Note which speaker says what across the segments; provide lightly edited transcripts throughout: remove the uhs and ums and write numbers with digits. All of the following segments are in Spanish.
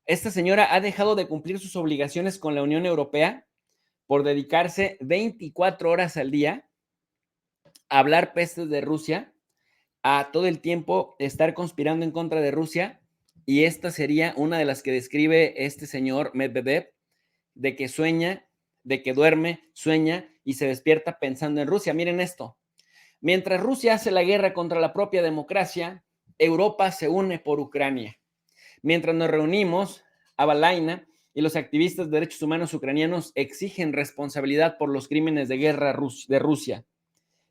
Speaker 1: esta señora ha dejado de cumplir sus obligaciones con la Unión Europea por dedicarse 24 horas al día a hablar pestes de Rusia, a todo el tiempo estar conspirando en contra de Rusia, y esta sería una de las que describe este señor Medvedev, de que sueña, de que duerme, sueña y se despierta pensando en Rusia. Miren esto: mientras Rusia hace la guerra contra la propia democracia, Europa se une por Ucrania. Mientras nos reunimos, Avalaina y los activistas de derechos humanos ucranianos exigen responsabilidad por los crímenes de guerra de Rusia.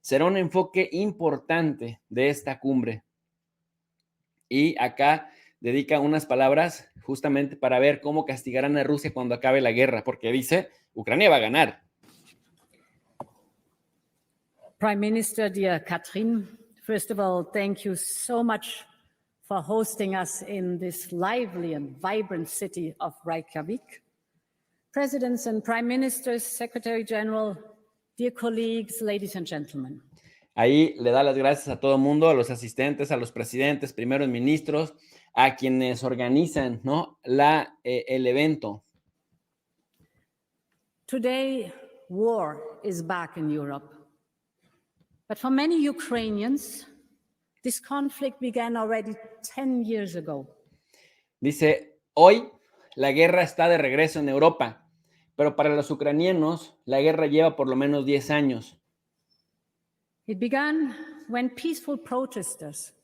Speaker 1: Será un enfoque importante de esta cumbre. Y acá dedica unas palabras justamente para ver cómo castigarán a Rusia cuando acabe la guerra, porque dice, Ucrania va a ganar.
Speaker 2: Prime Minister, dear Katrin, first of all, thank you so much for hosting us in this lively and vibrant city of Reykjavik. Presidents and Prime Ministers, Secretary General, dear colleagues, ladies and gentlemen.
Speaker 1: Ahí le da las gracias a todo el mundo, a los asistentes, a los presidentes, primeros ministros, a quienes organizan, ¿no?, el evento.
Speaker 2: Today, war is back in Europe. But for many Ukrainians, this conflict began already 10 years ago.
Speaker 1: Dice, hoy la guerra está de regreso en Europa, pero para los ucranianos la guerra lleva por lo menos 10 años.
Speaker 2: It began when peaceful protesters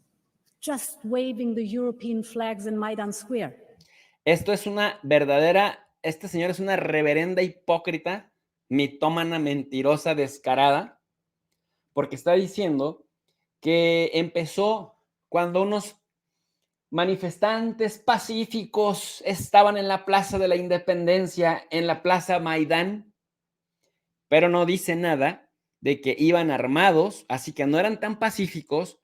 Speaker 2: just waving the European flags in Maidan Square.
Speaker 1: Esta señora es una reverenda hipócrita, mitómana, mentirosa, descarada, porque está diciendo que empezó cuando unos manifestantes pacíficos estaban en la Plaza de la Independencia, en la Plaza Maidán, pero no dice nada de que iban armados, así que no eran tan pacíficos.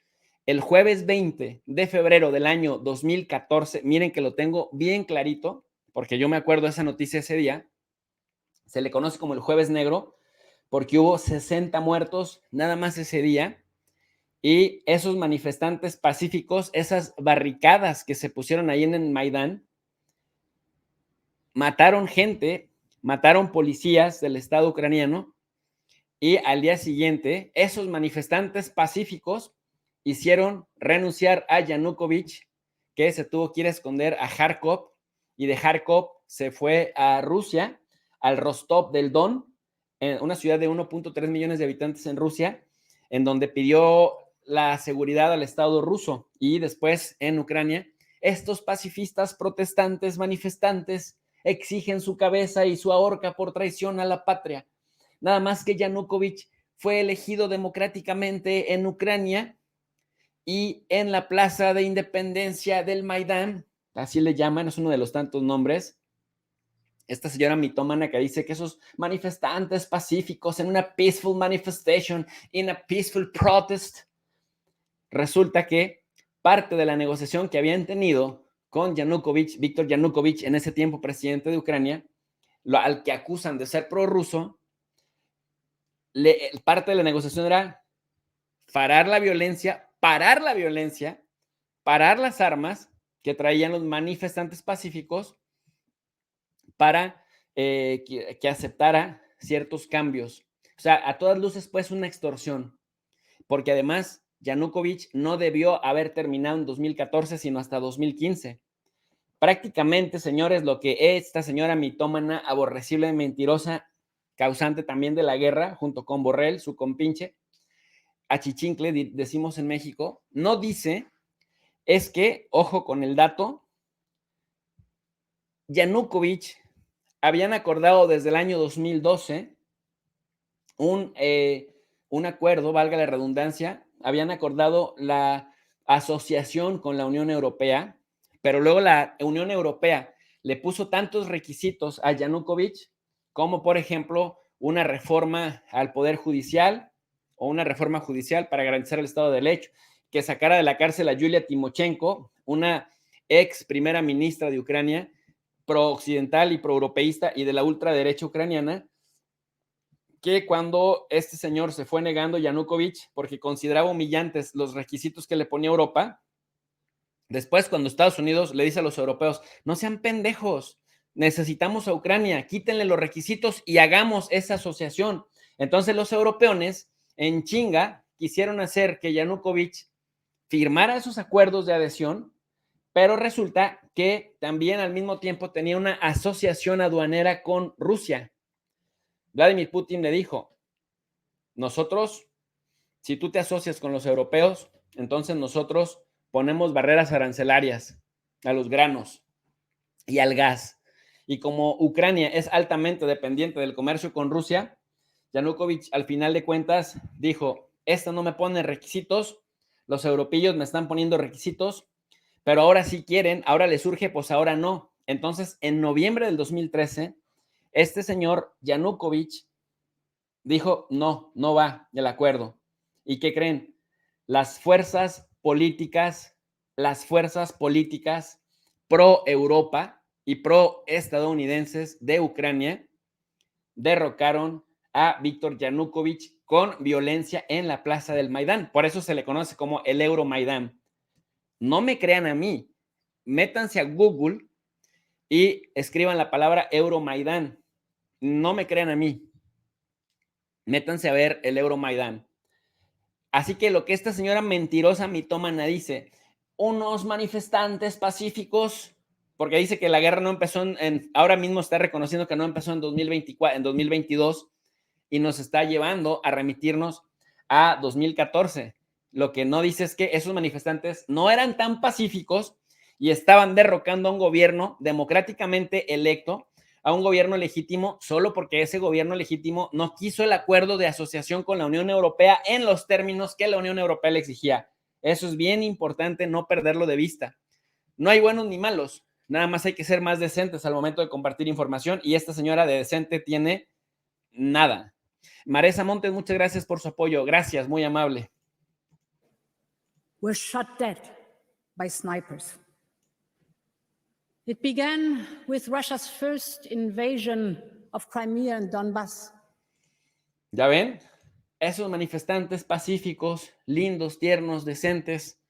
Speaker 1: El jueves 20 de febrero del año 2014, miren que lo tengo bien clarito, porque yo me acuerdo de esa noticia ese día, se le conoce como el Jueves Negro, porque hubo 60 muertos nada más ese día, y esos manifestantes pacíficos, esas barricadas que se pusieron ahí en el Maidán, mataron gente, mataron policías del Estado ucraniano, y al día siguiente, esos manifestantes pacíficos hicieron renunciar a Yanukovych, que se tuvo que ir a esconder a Kharkov, y de Kharkov se fue a Rusia, al Rostov del Don, en una ciudad de 1.3 millones de habitantes en Rusia, en donde pidió la seguridad al Estado ruso. Y después en Ucrania, estos pacifistas protestantes manifestantes exigen su cabeza y su ahorca por traición a la patria. Nada más que Yanukovych fue elegido democráticamente en Ucrania, y en la Plaza de Independencia del Maidán, así le llaman, es uno de los tantos nombres, esta señora mitómana que dice que esos manifestantes pacíficos en una peaceful manifestation, in a peaceful protest, resulta que parte de la negociación que habían tenido con Yanukovych, Víctor Yanukovych, en ese tiempo presidente de Ucrania, al que acusan de ser prorruso, parte de la negociación era parar la violencia, parar las armas que traían los manifestantes pacíficos para que aceptara ciertos cambios. O sea, a todas luces, pues, una extorsión, porque además Yanukovych no debió haber terminado en 2014, sino hasta 2015. Prácticamente, señores, lo que esta señora mitómana, aborrecible, mentirosa, causante también de la guerra, junto con Borrell, su compinche, achichincle, decimos en México, no dice es que, ojo con el dato, Yanukovych habían acordado desde el año 2012 un acuerdo, valga la redundancia, habían acordado la asociación con la Unión Europea, pero luego la Unión Europea le puso tantos requisitos a Yanukovych, como por ejemplo una reforma al Poder Judicial o una reforma judicial para garantizar el Estado de Derecho, que sacara de la cárcel a Yulia Timochenko, una ex primera ministra de Ucrania, pro-occidental y pro-europeísta y de la ultraderecha ucraniana, que cuando este señor se fue negando, Yanukovych, porque consideraba humillantes los requisitos que le ponía Europa, Después, cuando Estados Unidos le dice a los europeos, no sean pendejos, necesitamos a Ucrania, quítenle los requisitos y hagamos esa asociación. Entonces los europeones en chinga quisieron hacer que Yanukovych firmara esos acuerdos de adhesión, pero resulta que también al mismo tiempo tenía una asociación aduanera con Rusia. Vladimir Putin le dijo, nosotros, si tú te asocias con los europeos, entonces nosotros ponemos barreras arancelarias a los granos y al gas. Y como Ucrania es altamente dependiente del comercio con Rusia, Yanukovych al final de cuentas dijo, esto no me pone requisitos, los europeos me están poniendo requisitos, pero ahora sí quieren, ahora les surge, pues ahora no. Entonces, en noviembre del 2013, este señor Yanukovych dijo, no, no va el acuerdo. ¿Y qué creen? Las fuerzas políticas pro Europa y pro estadounidenses de Ucrania derrocaron a Víctor Yanukovych con violencia en la plaza del Maidán. Por eso se le conoce como el Euromaidán. No me crean a mí. Métanse a Google y escriban la palabra Euromaidán. No me crean a mí. Métanse a ver el Euromaidán. Así que lo que esta señora mentirosa mitómana dice, unos manifestantes pacíficos, porque dice que la guerra no empezó ahora mismo está reconociendo que no empezó en 2024, en 2022 y nos está llevando a remitirnos a 2014. Lo que no dice es que esos manifestantes no eran tan pacíficos y estaban derrocando a un gobierno democráticamente electo, a un gobierno legítimo, solo porque ese gobierno legítimo no quiso el acuerdo de asociación con la Unión Europea en los términos que la Unión Europea le exigía. Eso es bien importante no perderlo de vista. No hay buenos ni malos, nada más hay que ser más decentes al momento de compartir información y esta señora de decente tiene nada. Maresa Montes, muchas gracias por su apoyo. Gracias, muy amable.
Speaker 2: Were shot dead by snipers. It began with Russia's first invasion of Crimea and Donbass.
Speaker 1: ¿Ya ven? Esos manifestantes pacíficos, lindos, tiernos, decentes,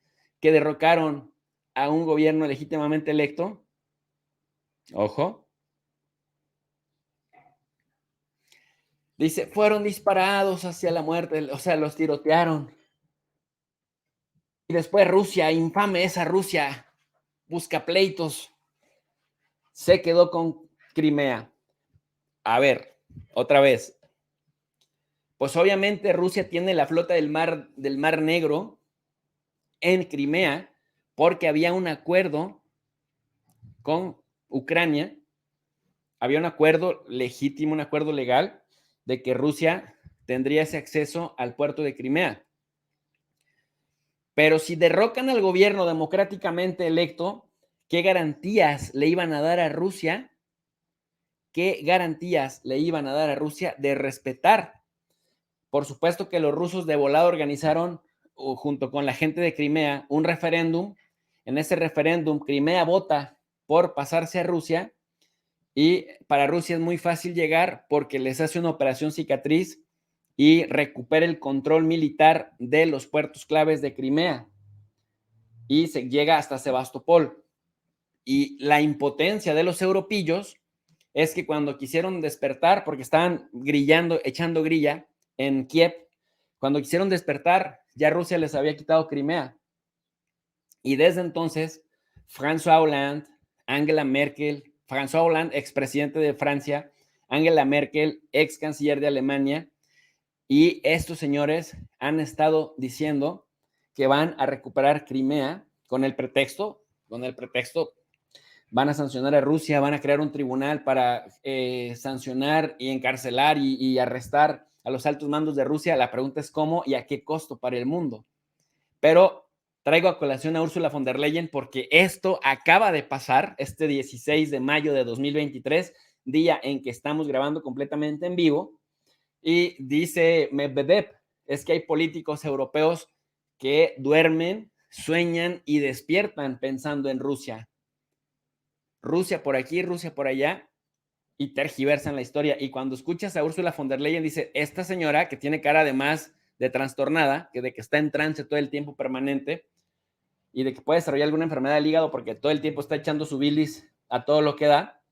Speaker 1: que derrocaron a un gobierno legítimamente electo. Ojo. Dice, fueron disparados hacia la muerte, o sea, los tirotearon. Y después Rusia, infame esa Rusia, busca pleitos, se quedó con Crimea. A ver, otra vez. Pues obviamente Rusia tiene la flota del Mar Negro en Crimea porque había un acuerdo con Ucrania, había un acuerdo legítimo, un acuerdo legal de que Rusia tendría ese acceso al puerto de Crimea. Pero si derrocan al gobierno democráticamente electo, ¿qué garantías le iban a dar a Rusia? ¿Qué garantías le iban a dar a Rusia de respetar? Por supuesto que los rusos de volada organizaron, junto con la gente de Crimea, un referéndum. En ese referéndum, Crimea vota por pasarse a Rusia y para Rusia es muy fácil llegar porque les hace una operación cicatriz y recupera el control militar de los puertos claves de Crimea y se llega hasta Sebastopol. Y la impotencia de los europillos es que cuando quisieron despertar, porque estaban grillando, echando grilla en Kiev, cuando quisieron despertar, ya Rusia les había quitado Crimea. Y desde entonces, François Hollande, Angela Merkel, François Hollande, expresidente de Francia, Angela Merkel, ex canciller de Alemania, y estos señores han estado diciendo que van a recuperar Crimea con el pretexto, van a sancionar a Rusia, van a crear un tribunal para sancionar y encarcelar y arrestar a los altos mandos de Rusia. La pregunta es cómo y a qué costo para el mundo. Pero traigo a colación a Ursula von der Leyen porque esto acaba de pasar este 16 de mayo de 2023, día en que estamos grabando completamente en vivo, y dice Medvedev, es que hay políticos europeos que duermen, sueñan y despiertan pensando en Rusia. Rusia por aquí, Rusia por allá, y tergiversan la historia. Y cuando escuchas a Ursula von der Leyen, dice, esta señora que tiene cara además de trastornada, que de que está en trance todo el tiempo permanente, y de que puede desarrollar alguna enfermedad del hígado porque todo el tiempo está echando su bilis a todo lo que da,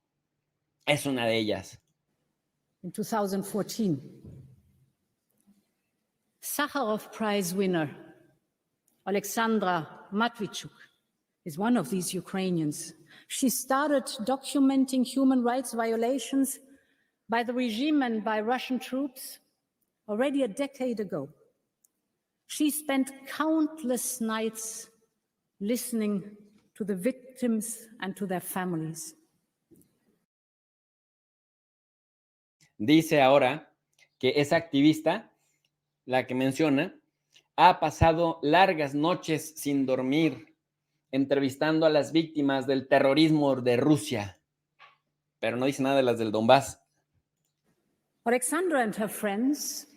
Speaker 1: es una de ellas.
Speaker 2: In 2014, Sakharov Prize winner Alexandra Matvichuk is one of these Ukrainians. She started documenting human rights violations by the regime and by Russian troops already a decade ago. She spent countless nights listening to the victims and to their families.
Speaker 1: Dice ahora que esa activista, la que menciona, ha pasado largas noches sin dormir, entrevistando a las víctimas del terrorismo de Rusia, pero no dice nada de las del Donbass.
Speaker 2: Alexandra and her friends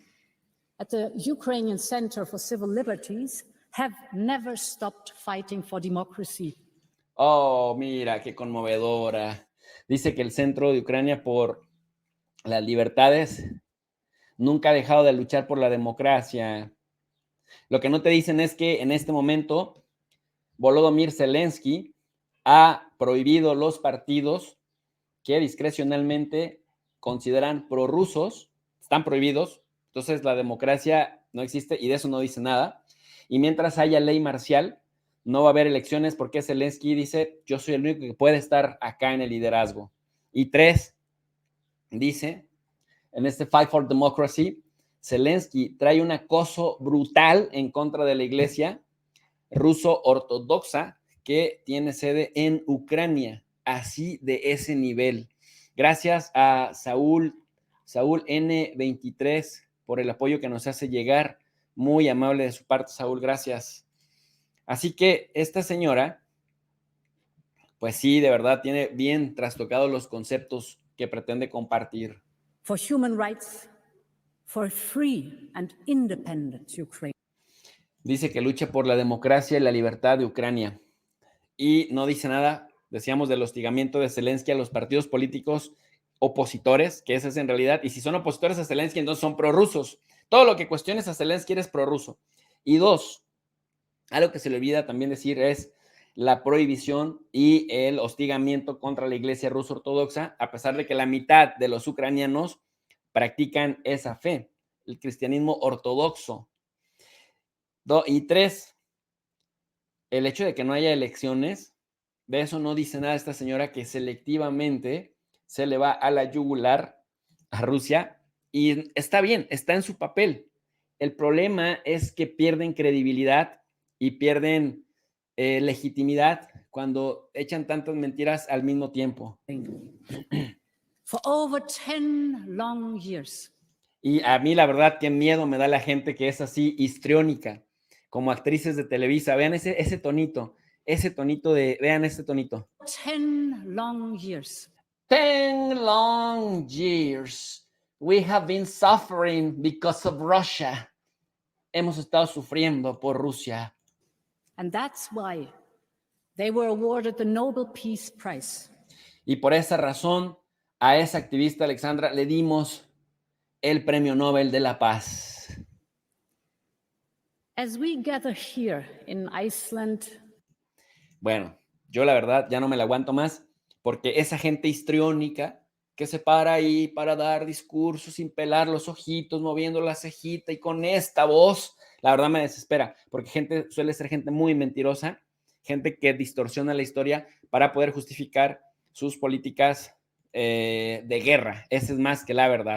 Speaker 2: at the Ukrainian Center for Civil Liberties have never stopped fighting for democracy.
Speaker 1: Oh, mira, qué conmovedora. Dice que el Centro de Ucrania por las Libertades nunca ha dejado de luchar por la democracia. Lo que no te dicen es que en este momento Volodymyr Zelensky ha prohibido los partidos que discrecionalmente consideran prorrusos, están prohibidos, entonces la democracia no existe y de eso no dice nada. Y mientras haya ley marcial, no va a haber elecciones porque Zelensky dice, yo soy el único que puede estar acá en el liderazgo. Y 3, dice, en este Fight for Democracy, Zelensky trae un acoso brutal en contra de la iglesia ruso ortodoxa que tiene sede en Ucrania, así de ese nivel. Gracias a Saúl N23 por el apoyo que nos hace llegar. Muy amable de su parte, Saúl, gracias. Así que esta señora, pues sí, de verdad tiene bien trastocados los conceptos que pretende compartir.
Speaker 2: For human rights, for free and independent Ukraine.
Speaker 1: Dice que lucha por la democracia y la libertad de Ucrania. Y no dice nada, decíamos, del hostigamiento de Zelensky a los partidos políticos opositores, que esa es en realidad, y si son opositores a Zelensky, entonces son prorrusos. Todo lo que cuestiones a Zelensky eres prorruso. Y 2, algo que se le olvida también decir es la prohibición y el hostigamiento contra la iglesia rusa ortodoxa, a pesar de que la mitad de los ucranianos practican esa fe, el cristianismo ortodoxo. Y 3, el hecho de que no haya elecciones, de eso no dice nada esta señora, que selectivamente se le va a la yugular a Rusia y está bien, está en su papel. El problema es que pierden credibilidad y pierden legitimidad cuando echan tantas mentiras al mismo tiempo.
Speaker 2: For over 10 long years.
Speaker 1: Y a mí la verdad qué miedo me da la gente que es así histriónica, como actrices de Televisa. Vean ese tonito vean este tonito.
Speaker 2: 10 long years.
Speaker 1: 10 long years. We have been suffering because of Russia. Hemos estado sufriendo por Rusia.
Speaker 2: And that's why they were awarded the Nobel Peace Prize.
Speaker 1: Y por esa razón, a esa activista Alexandra le dimos el Premio Nobel de la Paz.
Speaker 2: As we gather here in Iceland.
Speaker 1: Bueno, yo la verdad ya no me la aguanto más, porque esa gente histriónica que se para ahí para dar discursos sin pelar los ojitos, moviendo la cejita y con esta voz, la verdad me desespera, porque suele ser gente muy mentirosa, gente que distorsiona la historia para poder justificar sus políticas de guerra. Esa es más que la verdad.